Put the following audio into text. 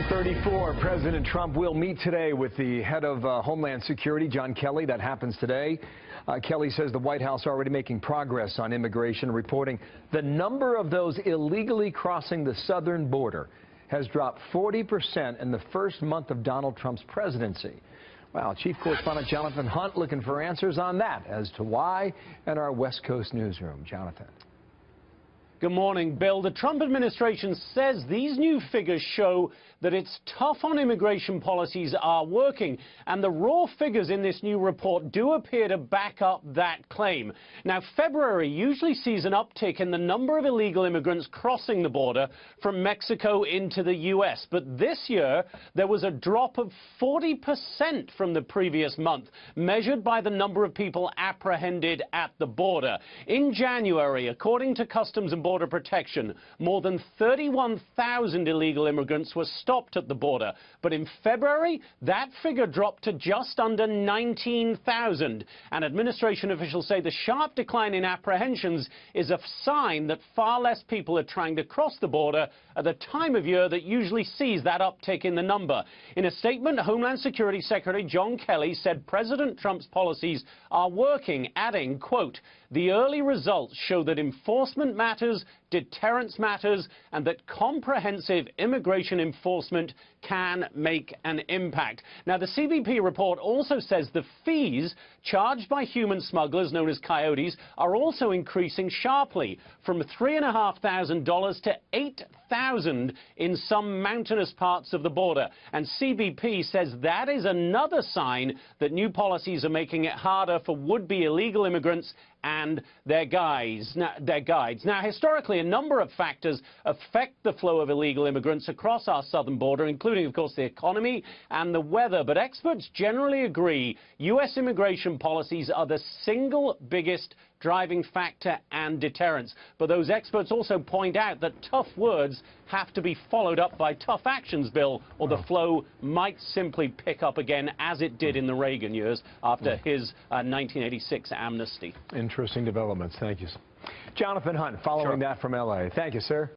7:34, President Trump will meet today with the head of Homeland Security, John Kelly. That happens today. Kelly says the White House already making progress on immigration, reporting the number of those illegally crossing the southern border has dropped 40% in the first month of Donald Trump's presidency. Well, Chief Correspondent Jonathan Hunt looking for answers on that as to why in our West Coast newsroom. Jonathan. Good morning, Bill. The Trump administration says these new figures show that its tough on immigration policies are working, and the raw figures in this new report do appear to back up that claim. Now, February usually sees an uptick in the number of illegal immigrants crossing the border from Mexico into the U.S., but this year there was a drop of 40% from the previous month, measured by the number of people apprehended at the border. In January, according to Customs and Border Protection, more than 31,000 illegal immigrants were stopped at the border. But in February, that figure dropped to just under 19,000. And administration officials say the sharp decline in apprehensions is a sign that far less people are trying to cross the border at the time of year that usually sees that uptick in the number. In a statement, Homeland Security Secretary John Kelly said President Trump's policies are working, adding, quote, "The early results show that enforcement matters, deterrence matters, and that comprehensive immigration enforcement can make an impact." Now, the CBP report also says the fees charged by human smugglers, known as coyotes, are also increasing sharply, from $3,500 to $8,000 in some mountainous parts of the border. And CBP says that is another sign that new policies are making it harder for would-be illegal immigrants and their guides. Now, historically, a number of factors affect the flow of illegal immigrants across our southern border, including, of course, the economy and the weather. But experts generally agree U.S. immigration policies are the single biggest driving factor and deterrence. But those experts also point out that tough words have to be followed up by tough actions, Bill, or the flow might simply pick up again, as it did in the Reagan years after his 1986 amnesty. Interesting developments. Thank you. Jonathan Hunt, following that from L.A. Thank you, sir.